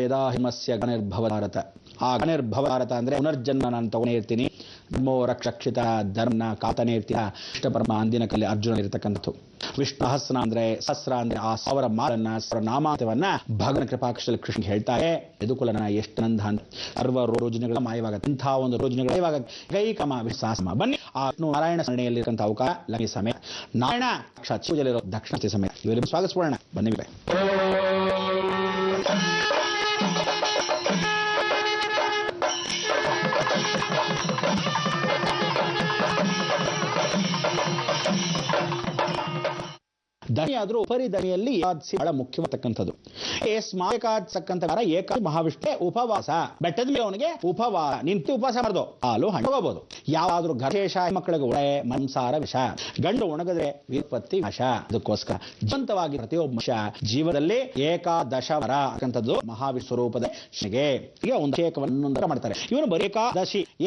ಯದಾ ಹಿಮಸ್ಯ ಗಣಿರ್ಭವ ಭಾರತ. ಆ ಗಣಿರ್ಭವ ಭಾರತ ಅಂದರೆ ಪುನರ್ಜನ್ಮ ನಾನು ತಗೊಂಡೇ ಇರ್ತೀನಿ. ಧರ್ಮೋ ರಕ್ಷಕ್ಷಿತ ಧರ್ಮನ ಕಾತನೇ ಇರ್ತೀರ. ಕೃಷ್ಣ ಪರಮ ಅಂದಿನ ಕಲ್ಲಿ ಅರ್ಜುನ ಇರತಕ್ಕಂಥದ್ದು. ವಿಷ್ಣು ಸಹಸ್ರ ಅಂದ್ರೆ ಸಹಸ್ರ ಅಂದ್ರೆ ಆ 1000 ಮಾಲನ್ನ 1000 ನಾಮಾಂತವನ್ನ ಭಗವನ್ ಕೃಪಾಕ್ಷದಲ್ಲಿ ಕೃಷ್ಣ ಹೇಳ್ತಾರೆ. ಯದುಕುಲನ ಎಷ್ಟು ನಂದ ಅಂತ ಸರ್ವ ರೋಜನೆಗಳ ಮಾಯವಾಗುತ್ತೆ. ಇಂಥ ಒಂದು ರೋಜನೆಗಳ ಮಾಯವಾಗ ಕೈಕಮ ವಿಶ್ವಾಸಮ ಬನ್ನಿ ಆ ನಾರಾಯಣ ಸ್ಮರಣೆಯಲ್ಲಿರ್ತಕ್ಕಂಥ ಅವಕಾಶ ಲಕ್ಷ್ಮಿ ಸಮಯ ನಾರಾಯಣ ಪೂಜೆಯಲ್ಲಿರೋ ದಕ್ಷಿಣ ಸಮಯ ಇವರಿಗೆ ಸ್ವಾಗತಿಸೋಣ. ಬನ್ನಿ ದಣಿ ಆದ್ರೂ ಉಪರಿ ದಣಿಯಲ್ಲಿ ಬಹಳ ಮುಖ್ಯವಾದಕ್ಕಂಥದ್ದು. ಸ್ಮಾರಕಕ್ಕಂಥ ಏಕಾದಶಿ ಮಹಾವಿಷ್ಣು ಉಪವಾಸ. ಬೆಟ್ಟದ ಮೇಲೆ ಅವನಿಗೆ ಉಪವಾಸ ನಿಂತು ಉಪವಾಸ ಮಾಡ್ದು ಹಾಲು ಹಣ್ಣು ಹೋಗಬಹುದು. ಯಾವಾದ್ರೂ ಗರ್ಭೇಶ ಮಕ್ಕಳಿಗೆ ಒಳೆ ಮಾಂಸಾರ ವಿಷ, ಗಂಡು ಒಣಗಿದ್ರೆ ವಿಪತ್ತಿ ವಿಷ. ಅದಕ್ಕೋಸ್ಕರ ಜೀವಂತವಾಗಿ ಪ್ರತಿಯೊಬ್ಬ ಮನುಷ್ಯ ಜೀವನದಲ್ಲಿ ಏಕಾದಶವರ ಅಂತಕ್ಕಂಥದ್ದು ಮಹಾವಿಷ್ಣು ಸ್ವರೂಪದ ಹೀಗೆ ಒಂದು ಅಭಿಷೇಕವನ್ನು ಮಾಡ್ತಾರೆ. ಇವನು ಬರೀ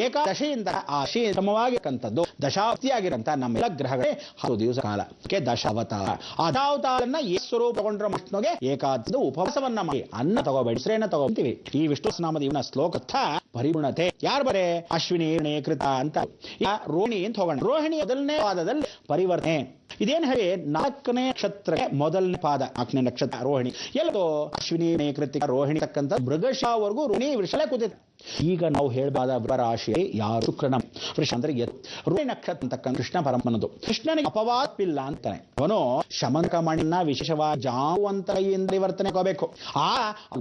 ಏಕಾದಶಿಯಿಂದ ಆ ಶ್ರಮವಾಗಿರ್ತಕ್ಕಂಥದ್ದು ದಶಾವತಿಯಾಗಿರಂತ ನಮ್ಮೆಲ್ಲ ಗ್ರಹಗಳೇ 10 ದಿವಸ ಕಾಲಕ್ಕೆ ದಶಾವತಾರ. ಅದಾವತಾರನ್ನ ಸ್ವರೂಪ ತಗೊಂಡ್ರ ವಿಷ್ಣುಗೆ ಏಕಾದಶಿ ಉಪವಾಸವನ್ನ ಮಾಡಿ ಅನ್ನ ತಗೋಬೇಡಿ ಶ್ರೇಣ ತಗೋತೀವಿ. ಈ ವಿಷ್ಣು ನಾಮದ ಇವನ ಶ್ಲೋಕಥ ಪರಿಗುಣತೆ ಯಾರು ಬರೇ ಅಶ್ವಿನಿ ಕೃತ ಅಂತ ರೋಹಿಣಿ ಅಂತ ಹೋಗೋಣ. ರೋಹಿಣಿ ಮೊದಲನೇ ಪಾದದಲ್ಲಿ ಪರಿವರ್ತನೆ. ಇದೇನು ಹೇಳಿ 4ನೇ ನಕ್ಷತ್ರಕ್ಕೆ ಮೊದಲನೇ ಪಾದ 4ನೇ ನಕ್ಷತ್ರ ರೋಹಿಣಿ. ಎಲ್ಲೋ ಅಶ್ವಿನಿ ಕೃತಿಕ ರೋಹಿಣಿ ತಕ್ಕಂಥ ಮೃಗಶಾವರೆಗೂ ರೋಹಿಣಿ ವೃಷಲೇ ಕೂತಿತ್ತು. ಈಗ ನಾವು ಹೇಳಬಾದ ರಾಶಿ ಯಾರು ಶುಕ್ರನ ವೃಷ ಅಂದ್ರೆ ರೋಹಿಣಿ ನಕ್ಷತ್ರ ಅಂತಕ್ಕಂಥ ಕೃಷ್ಣ ಪರಮನದು. ಕೃಷ್ಣನಿಗೆ ಅಪವಾದವಿಲ್ಲ ಅಂತಾನೆ. ಅವನು ಶಮಂಕ ಮಣ್ಣಿನ ವಿಶೇಷವಾಗಿ ಜಾವಂತ ಕೈಯಿಂದ ಪರಿವರ್ತನೆ ಹೋಗಬೇಕು.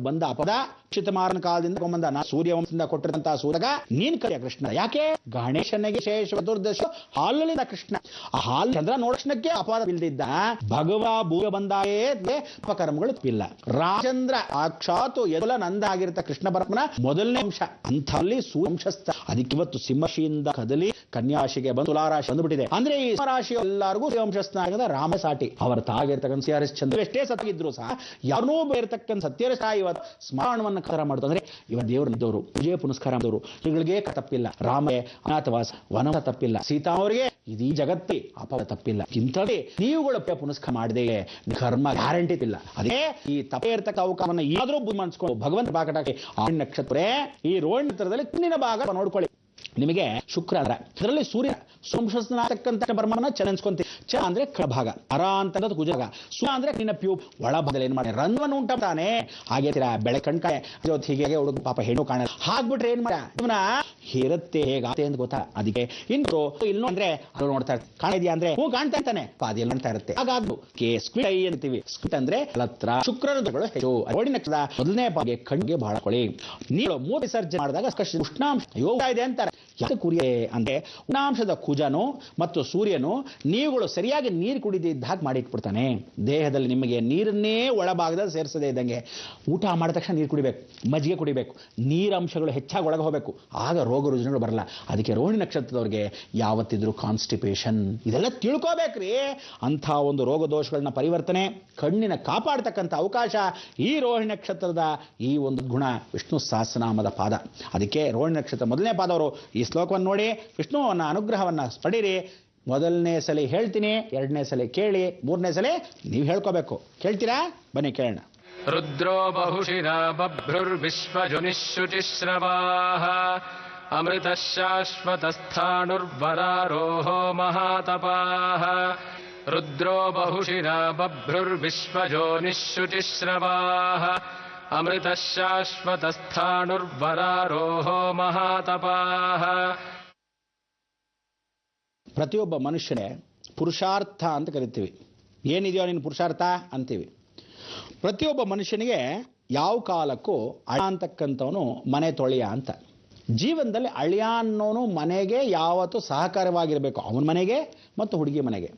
ಬಂದ ಅಪದ ಕ್ಷಿತಮಾರನ ಕಾಲದಿಂದ ಬಂದ ಸೂರ್ಯವಂಶದಿಂದ ಕೊಟ್ಟಿರುವಂತಹ ಸೂರಗ ನೀನ್ ಕರೆಯ ಕೃಷ್ಣ. ಯಾಕೆ ಗಣೇಶನಿಗೆ ವಿಶೇಷ ಚತುರ್ದಶಿ ಹಾಲಿನಿಂದ ಕೃಷ್ಣ ಆ ಹಾಲು ಚಂದ್ರ ನೋಡಕ್ಷಣಕ್ಕೆ ಅಪವಾದ ಇಲ್ದಿದ್ದ ಭಗವ ಭೂಗ ಬಂದಾಗೇ ಅಪಕರ್ಮಗಳು ಇಲ್ಲ. ರಾಮಚಂದ್ರ ಸಾಕ್ಷಾತ್ ಯದುಲ ನಂದ ಆಗಿರ್ತ ಕೃಷ್ಣ ಪರಮನ ಮೊದಲನೇ ಅಂಶ ಅಂಥಲ್ಲಿ ಸೂರ್ಯವಂಶಸ್ಥ. ಅದಕ್ಕೆ ಇವತ್ತು ಸಿಂಹರಾಶಿಯಿಂದ ಕದಲಿ ಕನ್ಯಾರಾಶಿಗೆ ಬಂದು ತುಲಾರಾಶಿ ಬಂದುಬಿಟ್ಟಿದೆ. ಅಂದ್ರೆ ಈ ಸಿಂಹರಾಶಿ ಎಲ್ಲರಿಗೂ ಸೂರ್ಯವಂಶಸ್ಥ ರಾಮ ಸಾಟಿ. ಅವರ ತಾಗಿರ್ತಕ್ಕಂಥ ಹರಿಶ್ಚಂದ್ರ ಎಷ್ಟೇ ಸತ್ತಿದ್ರು ಸಹ ಯಾರನ್ನೂ ಬೇರ್ತಕ್ಕಂಥ ಸತ್ಯರಸ ಇವತ್ತು ಸ್ಮರಣವನ್ನು ಕರ ಮಾಡುದು. ಅಂದ್ರೆ ಇವತ್ತು ದೇವರಿದ್ದವರು ಪೂಜೆ ಪುನಸ್ಕಾರ ಮಾಡಿದವರು ಇವುಗಳಿಗೆ ತಪ್ಪಿಲ್ಲ. ರಾಮ ಅನಾಥವಾಸ ವನ ತಪ್ಪಿಲ್ಲ. ಸೀತಾ ಅವರಿಗೆ ಇದೀ ಜಗತ್ತಿ ಅಪವಾದ ತಪ್ಪಿಲ್ಲ. ಇಂಥದೇ ನೀವುಗಳು ಪುನಸ್ಕಾರ ಮಾಡದೆ ಕರ್ಮ ಗ್ಯಾರಂಟಿ ಇಲ್ಲ. ಅದೇ ಈ ತಪ್ಪೇ ಇರ್ತಕ್ಕ ಅವಕಾಶವನ್ನು ಏನಾದ್ರೂ ಬುದ್ಧಿ ಮಾಡಿಸ್ಕೊಂಡು ಭಗವಂತ ಬಾಕಟಾಕಿ ಆ ನಕ್ಷತ್ರ ಈ ರೋಹಿಣಿ ನಕ್ಷತ್ರದಲ್ಲಿ ಕಣ್ಣಿನ ಭಾಗ ನೋಡ್ಕೊಳ್ಳಿ. ನಿಮಗೆ ಶುಕ್ರ ಅಂದ್ರೆ ಅದರಲ್ಲಿ ಸೂರ್ಯ ಸಂಶಸ್ತಕ್ಕಂಥ ಪರಮಾನ ಚಲನಿಸ್ಕೊಂತೀವಿ. ಚ ಅಂದ್ರೆ ಕಳಭಾಗ, ಅರ ಅಂತಂದ್ರೆ ಕುಜಾಗ, ಸು ಅಂದ್ರೆ ನಿನ್ನ ಪ್ಯೂ ಒಳಭಾಗದಲ್ಲಿ ಏನ್ ಮಾಡಿ ರಂಧ್ರವನ್ನು ಉಂಟಾನೆ. ಹಾಗೆ ಬೆಳೆ ಕಣ್ಕಾಯ ಹೀಗೆ ಹುಡುಗ ಪಾಪ ಹೆಣ್ಣು ಕಾಣ ಹಾಕ್ಬಿಟ್ರೆ ಏನ್ ಮಾಡ ಇವನ ಹೇರುತ್ತೆ ಹೇಗಾತೆ ಅಂತ ಗೊತ್ತಾ. ಅದಕ್ಕೆ ಇನ್ನು ಇನ್ನು ಅಂದ್ರೆ ಅದು ನೋಡ್ತಾ ಇರ್ತಾರೆ. ಕಾಣಿದ್ಯಾ ಅಂದ್ರೆ ಹೂ ಕಾಣ್ತಾ ಇರ್ತಾನೆ ಪಾದಿ ಎಲ್ಲ ನೋಡ್ತಾ ಇರುತ್ತೆ. ಹಾಗಾದ್ರು ಸ್ಕ್ವಿಟ್ ಐ ಅಂತೀವಿ. ಸ್ಕ್ವಿಟ್ ಅಂದ್ರೆ ಹತ್ರ ಶುಕ್ರನಗಳು ಹೆಚ್ಚು. ರೋಹಿಣಿ ನಕ್ಷತ್ರ ಮೊದಲನೇ ಪಾಗೆ ಕಣ್ಣಿಗೆ ಬಹಳ ಕೊಳಿ. ನೀರು ಮೂರು ವಿಸರ್ಜನೆ ಮಾಡಿದಾಗ ಉಷ್ಣಾಂಶ ಯೋಗ ಇದೆ ಅಂತಾರೆ. ಯಾಕೆ ಕುರಿಯೇ ಅಂದ್ರೆ ಉಷ್ಣಾಂಶದ ಕುಜನು ಮತ್ತು ಸೂರ್ಯನು ನೀವುಗಳು ಸರಿಯಾಗಿ ನೀರು ಕುಡಿದಿದ್ದ ಹಾಗೆ ಮಾಡಿಟ್ಬಿಡ್ತಾನೆ. ದೇಹದಲ್ಲಿ ನಿಮಗೆ ನೀರನ್ನೇ ಒಳಭಾಗದಲ್ಲಿ ಸೇರಿಸದೇ ಇದ್ದಂಗೆ ಊಟ ಮಾಡಿದ ತಕ್ಷಣ ನೀರು ಕುಡಿಬೇಕು, ಮಜ್ಜಿಗೆ ಕುಡಿಬೇಕು, ನೀರಂಶಗಳು ಹೆಚ್ಚಾಗಿ ಒಳಗೆ ಹೋಗಬೇಕು. ಆಗ ರೋಗ ರುಜಿನಗಳು ಬರಲ್ಲ. ಅದಕ್ಕೆ ರೋಹಿಣಿ ನಕ್ಷತ್ರದವ್ರಿಗೆ ಯಾವತ್ತಿದ್ರು ಕಾನ್ಸ್ಟಿಪೇಷನ್ ಇದೆಲ್ಲ ತಿಳ್ಕೋಬೇಕ್ರಿ. ಅಂಥ ಒಂದು ರೋಗ ದೋಷಗಳನ್ನ ಪರಿವರ್ತನೆ ಕಣ್ಣಿನ ಕಾಪಾಡ್ತಕ್ಕಂಥ ಅವಕಾಶ ಈ ರೋಹಿಣಿ ನಕ್ಷತ್ರದ ಈ ಒಂದು ಗುಣ ವಿಷ್ಣು ಸಹಸ್ರನಾಮದ ಪಾದ. ಅದಕ್ಕೆ ರೋಹಿಣಿ ನಕ್ಷತ್ರ ಮೊದಲನೇ ಪಾದವರು ಈ ಶ್ಲೋಕವನ್ನು ನೋಡಿ ವಿಷ್ಣುವನ್ನ ಅನುಗ್ರಹವನ್ನ ಪಡೀರಿ. ಮೊದಲನೇ ಸಲ ಹೇಳ್ತೀನಿ, 2ನೇ ಸಲ ಕೇಳಿ, 3ನೇ ಸಲ ನೀವು ಹೇಳ್ಕೋಬೇಕು. ಕೇಳ್ತೀರಾ? ಬನ್ನಿ ಕೇಳೋಣ. ರುದ್ರೋ ಬಹುಶಿರಾ ಬಭ್ರುರ್ವಿಶ್ವಜುನಿಶುಚಿಶ್ರವಾಃ ಅಮೃತಃ ಶಾಶ್ವತಸ್ಥಾಣುರ್ವರಾರೋಹೋ ಮಹಾತಪಾಃ. ರುದ್ರೋ ಬಹುಶಿರಾ ಬಭ್ರುರ್ವಿಶ್ವಜೋನಿಶುಚಿಶ್ರವಾಃ ಅಮೃತಃ ಶಾಶ್ವತಸ್ಥಾಣುರ್ವರಾರೋಹೋ ಮಹಾತಪಾಃ. ಪ್ರತಿಯೊಬ್ಬ ಮನುಷ್ಯನೇ ಪುರುಷಾರ್ಥ ಅಂತ ಕರಿತೀವಿ. ಏನಿದೆಯೋ ನಿನ್ನ ಪುರುಷಾರ್ಥ ಅಂತೀವಿ. ಪ್ರತಿಯೊಬ್ಬ ಮನುಷ್ಯನಿಗೆ ಯಾವ ಕಾಲಕ್ಕೂ ಅಳಿಯ ಅಂತಕ್ಕಂಥವನು ಮನೆ ತೊಳೆಯ ಅಂತ. ಜೀವನದಲ್ಲಿ ಅಳಿಯ ಅನ್ನೋನು ಮನೆಗೆ ಯಾವತ್ತೂ ಸಹಕಾರವಾಗಿರಬೇಕು. ಅವನ ಮನೆಗೆ ಮತ್ತು ಹುಡುಗಿ ಮನೆಗೆ.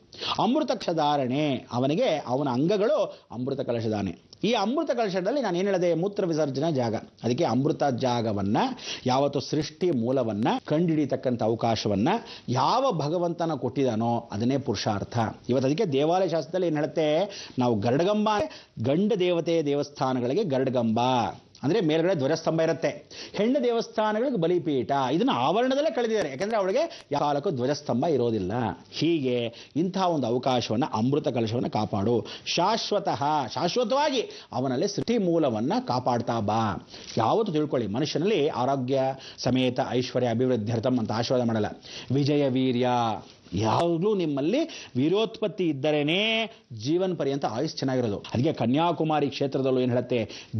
ಅಮೃತ ಕಲಶಧಾರಣೆ ಅವನಿಗೆ ಅವನ ಅಂಗಗಳು ಅಮೃತ ಕಲಶಧಾರಣೆ. ಈ ಅಮೃತ ಕಲಶದಲ್ಲಿ ನಾನು ಏನು ಹೇಳಿದೆ, ಮೂತ್ರ ವಿಸರ್ಜನಾ ಜಾಗ. ಅದಕ್ಕೆ ಅಮೃತ ಜಾಗವನ್ನ ಯಾವತ್ತು ಸೃಷ್ಟಿ ಮೂಲವನ್ನ ಕಂಡುಹಿಡಿತಕ್ಕಂಥ ಅವಕಾಶವನ್ನ ಯಾವ ಭಗವಂತನ ಕೊಟ್ಟಿದಾನೋ ಅದನ್ನೇ ಪುರುಷಾರ್ಥ. ಇವತ್ತು ಅದಕ್ಕೆ ದೇವಾಲಯ ಶಾಸ್ತ್ರದಲ್ಲಿ ಏನು ಹೇಳುತ್ತೆ, ನಾವು ಗರುಡಗಂಬ ಗಂಡ ದೇವತೆ ದೇವಸ್ಥಾನಗಳಿಗೆ ಗರುಡಗಂಬ ಅಂದರೆ ಮೇಲ್ಗಡೆ ಧ್ವಜಸ್ತಂಭ ಇರುತ್ತೆ. ಹೆಣ್ಣು ದೇವಸ್ಥಾನಗಳಿಗೆ ಬಲಿಪೀಠ, ಇದನ್ನು ಆವರಣದಲ್ಲೇ ಕಳೆದಿದ್ದಾರೆ. ಯಾಕಂದರೆ ಅವಳಿಗೆ ಯಾವ ಕಾಲಕ್ಕೂ ಧ್ವಜಸ್ತಂಭ ಇರೋದಿಲ್ಲ. ಹೀಗೆ ಇಂತಹ ಒಂದು ಅವಕಾಶವನ್ನು, ಅಮೃತ ಕಲಶವನ್ನು ಕಾಪಾಡು. ಶಾಶ್ವತವಾಗಿ ಅವನಲ್ಲಿ ಸೃಷ್ಟಿ ಮೂಲವನ್ನು ಕಾಪಾಡ್ತಾ ಬಾ. ಯಾವತ್ತು ತಿಳ್ಕೊಳ್ಳಿ, ಮನುಷ್ಯನಲ್ಲಿ ಆರೋಗ್ಯ ಸಮೇತ ಐಶ್ವರ್ಯ ಅಭಿವೃದ್ಧ್ಯರ್ಥಂ ಅಂತ ಆಶೀರ್ವಾದ ಮಾಡಲ್ಲ. ವಿಜಯ ವೀರ್ಯ, ಯಾವಾಗಲೂ ನಿಮ್ಮಲ್ಲಿ ವೀರೋತ್ಪತ್ತಿ ಇದ್ದರೇನೇ ಜೀವನ ಪರ್ಯಂತ ಆಯುಷ್ ಚೆನ್ನಾಗಿರೋದು. ಅದಕ್ಕೆ ಕನ್ಯಾಕುಮಾರಿ ಕ್ಷೇತ್ರದಲ್ಲೂ ಏನು ಹೇಳುತ್ತೆ,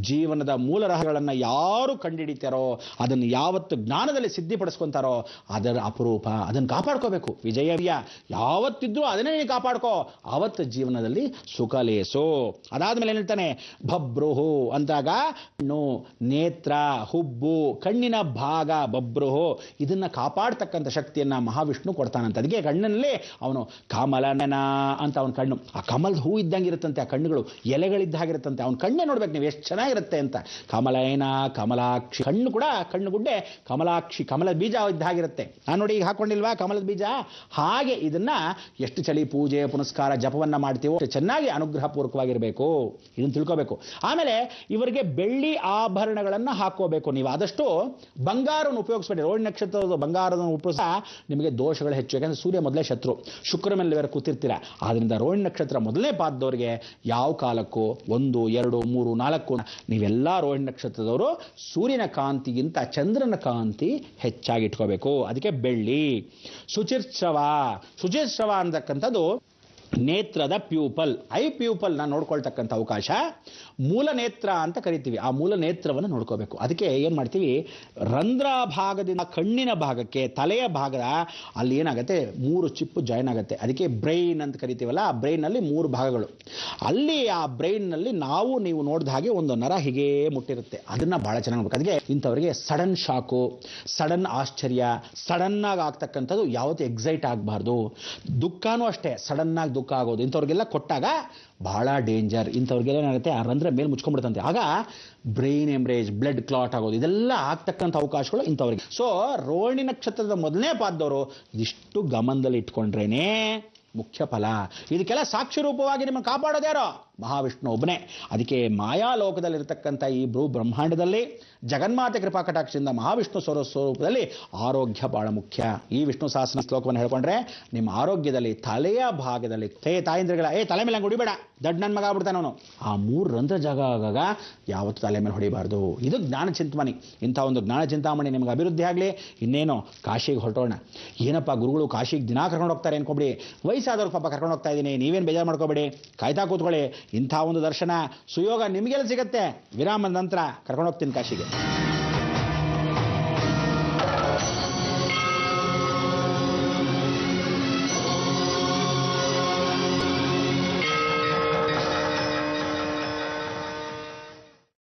ಜೀವನದ ಮೂಲ ರಹಸ್ಯಗಳನ್ನು ಯಾರು ಕಂಡುಹಿಡಿತಾರೋ, ಅದನ್ನು ಯಾವತ್ತು ಜ್ಞಾನದಲ್ಲಿ ಸಿದ್ಧಿಪಡಿಸ್ಕೊಂತಾರೋ ಅದರ ಅಪರೂಪ, ಅದನ್ನು ಕಾಪಾಡ್ಕೋಬೇಕು. ವಿಜಯವೀರ್ಯ ಯಾವತ್ತಿದ್ರೂ ಅದನ್ನೇ ನೀನು ಕಾಪಾಡ್ಕೋ, ಆವತ್ತು ಜೀವನದಲ್ಲಿ ಸುಖ ಲೇಸು. ಅದಾದ್ಮೇಲೆ ಏನು ಹೇಳ್ತಾನೆ, ಬಬ್ರುಹು ಅಂತಾಗ ಕಣ್ಣು, ನೇತ್ರ, ಹುಬ್ಬು, ಕಣ್ಣಿನ ಭಾಗ ಬಬ್ರುಹು, ಇದನ್ನ ಕಾಪಾಡ್ತಕ್ಕಂಥ ಶಕ್ತಿಯನ್ನ ಮಹಾವಿಷ್ಣು ಕೊಡ್ತಾನಂತ. ಅದಕ್ಕೆ ಕಣ್ಣಿನಲ್ಲಿ ಅವನು ಕಮಲನನ ಅಂತ ಅವನ ಕಣ್ಣು, ಆ ಕಮಲದ ಹೂ ಇದ್ದಂಗಿರುತ್ತಂತೆ ಆ ಕಣ್ಣುಗಳು, ಎಲೆಗಳಿದ್ದಾಗಿರುತ್ತಂತೆ. ಅವನ ಕಣ್ಣೇ ನೋಡ್ಬೇಕು ನೀವು ಎಷ್ಟು ಚೆನ್ನಾಗಿರುತ್ತೆ ಅಂತ. ಕಮಲಯನ, ಕಮಲಾಕ್ಷಿ, ಕಣ್ಣು ಕೂಡ ಕಣ್ಣುಗುಡ್ಡೆ ಕಮಲಾಕ್ಷಿ, ಕಮಲದ ಬೀಜ ಇದ್ದಾಗಿರುತ್ತೆ. ನಾನು ನೋಡಿ ಈಗ ಹಾಕೊಂಡಿಲ್ವಾ ಕಮಲದ ಬೀಜ, ಹಾಗೆ ಇದನ್ನ ಎಷ್ಟು ಚಳಿ ಪೂಜೆ ಪುನಸ್ಕಾರ ಜಪವನ್ನ ಮಾಡ್ತೀವೋ ಅಷ್ಟು ಚೆನ್ನಾಗಿ ಅನುಗ್ರಹ ಪೂರ್ವಕವಾಗಿರಬೇಕು. ಇದನ್ನು ತಿಳ್ಕೋಬೇಕು. ಆಮೇಲೆ ಇವರಿಗೆ ಬೆಳ್ಳಿ ಆಭರಣಗಳನ್ನ ಹಾಕೋಬೇಕು. ನೀವು ಆದಷ್ಟು ಬಂಗಾರವನ್ನು ಉಪಯೋಗಿಸಬೇಡಿ. ರೋಹಿಣಿ ನಕ್ಷತ್ರದ ಬಂಗಾರವನ್ನು ಉಪಯೋಗಿಸ ನಿಮಗೆ ದೋಷಗಳು ಹೆಚ್ಚು. ಯಾಕಂದ್ರೆ ಸೂರ್ಯ ಮೊದಲೇ ಶತ್ರು, ಶುಕ್ರ ಮೇಲೆ ಬೇರೆ ಕೂತಿರ್ತೀರ. ಆದ್ರಿಂದ ರೋಹಿಣಿ ನಕ್ಷತ್ರ ಮೊದಲನೇ ಪಾದದವರಿಗೆ ಯಾವ ಕಾಲಕ್ಕೂ 1, 2, 3, 4 ನೀವೆಲ್ಲ ರೋಹಿಣಿ ನಕ್ಷತ್ರದವರು ಸೂರ್ಯನ ಕಾಂತಿಗಿಂತ ಚಂದ್ರನ ಕಾಂತಿ ಹೆಚ್ಚಾಗಿ ಇಟ್ಕೋಬೇಕು. ಅದಕ್ಕೆ ಬೆಳ್ಳಿ. ಶುಚಿರ್ಶ್ರವ ಅಂತಕ್ಕಂಥದ್ದು ನೇತ್ರದ ಪ್ಯೂಪಲ್, ಐ ಪ್ಯೂಪಲ್ನ ನೋಡ್ಕೊಳ್ತಕ್ಕಂಥ ಅವಕಾಶ. ಮೂಲ ನೇತ್ರ ಅಂತ ಕರಿತೀವಿ, ಆ ಮೂಲ ನೇತ್ರವನ್ನು ನೋಡ್ಕೋಬೇಕು. ಅದಕ್ಕೆ ಏನು ಮಾಡ್ತೀವಿ, ರಂಧ್ರ ಭಾಗದಿಂದ ಕಣ್ಣಿನ ಭಾಗಕ್ಕೆ, ತಲೆಯ ಭಾಗದ ಅಲ್ಲಿ ಏನಾಗುತ್ತೆ 3 ಚಿಪ್ಪು ಜಾಯಿನ್ ಆಗುತ್ತೆ. ಅದಕ್ಕೆ ಬ್ರೈನ್ ಅಂತ ಕರಿತೀವಲ್ಲ, ಆ ಬ್ರೈನ್ನಲ್ಲಿ 3 ಭಾಗಗಳು. ಅಲ್ಲಿ ಆ ಬ್ರೈನ್ನಲ್ಲಿ ನೀವು ನೋಡಿದ ಹಾಗೆ ಒಂದು ನರ ಹೀಗೆ ಮುಟ್ಟಿರುತ್ತೆ. ಅದನ್ನ ಬಹಳ ಚೆನ್ನಾಗಿ ನೋಡ್ಬೇಕು. ಅದಕ್ಕೆ ಇಂಥವರಿಗೆ ಸಡನ್ ಶಾಕು, ಸಡನ್ ಆಶ್ಚರ್ಯ, ಸಡನ್ ಆಗಿ ಆಗ್ತಕ್ಕಂಥದ್ದು ಯಾವತ್ತೂ ಎಕ್ಸೈಟ್ ಆಗಬಾರ್ದು. ದುಃಖನೂ ಅಷ್ಟೇ, ಸಡನ್ ಆಗಿ ದುಃಖ ಆಗೋದು ಇಂಥವ್ರಿಗೆಲ್ಲ ಕೊಟ್ಟಾಗ ಬಹಳ ಡೇಂಜರ್. ಇಂಥವ್ರಿಗೆಲ್ಲ ಏನಾಗುತ್ತೆ, ಆ ರಂಧ್ರ ಮೇಲೆ ಮುಚ್ಕೊಂಡ್ಬಿಡುತ್ತಂತೆ. ಆಗ ಬ್ರೈನ್ ಎಂಬ್ರೇಜ್, ಬ್ಲಡ್ ಕ್ಲಾಟ್ ಆಗೋದು, ಇದೆಲ್ಲ ಆಗ್ತಕ್ಕಂಥ ಅವಕಾಶಗಳು ಇಂಥವ್ರಿಗೆ. ಸೊ ರೋಹಿಣಿ ನಕ್ಷತ್ರದ ಮೊದಲನೇ ಪಾದದವರು ಇದಿಷ್ಟು ಗಮನದಲ್ಲಿ ಇಟ್ಕೊಂಡ್ರೇನೆ ಮುಖ್ಯ ಫಲ. ಇದಕ್ಕೆಲ್ಲ ಸಾಕ್ಷಿ ರೂಪವಾಗಿ ನಿಮ್ಮನ್ನು ಕಾಪಾಡೋದ್ಯಾರೋ, ಮಹಾವಿಷ್ಣು ಒಬ್ಬನೇ. ಅದಕ್ಕೆ ಮಾಯಾಲೋಕದಲ್ಲಿರ್ತಕ್ಕಂಥ ಈ ಬ್ರಹ್ಮಾಂಡದಲ್ಲಿ ಜಗನ್ಮಾತೆ ಕೃಪಾ ಕಟಾಕ್ಷದಿಂದ ಮಹಾವಿಷ್ಣು ಸ್ವರೂಪದಲ್ಲಿ ಆರೋಗ್ಯ ಬಹಳ ಮುಖ್ಯ. ಈ ವಿಷ್ಣು ಸಹಸ್ರ ಶ್ಲೋಕವನ್ನು ಹೇಳ್ಕೊಂಡ್ರೆ ನಿಮ್ಮ ಆರೋಗ್ಯದಲ್ಲಿ ತಲೆಯ ಭಾಗದಲ್ಲಿ ತಾಯಿಂದ್ರಿಗಳ ತಲೆ ಮೇಲೆ ಹೊಡಿಬೇಡ, ದೊಡ್ಡ ನನ್ನ ಮಗ ಆಗ್ಬಿಡ್ತಾನೆ ಅವನು, ಆ 3 ರಂಧ್ರ ಜಾಗ ಆಗಾಗ ಯಾವತ್ತು ತಲೆ ಮೇಲೆ ಹೊಡಿಬಾರ್ದು. ಇದು ಜ್ಞಾನ ಚಿಂತಾಮಣಿ. ಇಂಥ ಒಂದು ಜ್ಞಾನ ಚಿಂತಾಮಣಿ ನಿಮ್ಗೆ ಅಭಿವೃದ್ಧಿ ಆಗಲಿ. ಇನ್ನೇನು ಕಾಶಿಗೆ ಹೊರಟೋಣ. ಏನಪ್ಪ ಗುರುಗಳು ಕಾಶಿಗೆ ದಿನ ಕರ್ಕೊಂಡು ಹೋಗ್ತಾರೆ ಅನ್ಕೊಬಿಡಿ, ವಯಸ್ಸಾದವ್ರ ಪಾಪ ಕರ್ಕೊಂಡು ಹೋಗ್ತಾ ಇದ್ದೀನಿ, ನೀವೇನು ಬೇಜಾರು ಮಾಡ್ಕೋಬೇಡಿ, ಕಾಯ್ತಾ ಕೂತ್ಕೊಳ್ಳಿ. ಇಂಥ ಒಂದು ದರ್ಶನ ಸುಯೋಗ ನಿಮಗೆಲ್ಲ ಸಿಗುತ್ತೆ. ವಿರಾಮದ ನಂತರ ಕರ್ಕೊಂಡು ಹೋಗ್ತೀನಿ ಕಾಶಿಗೆ.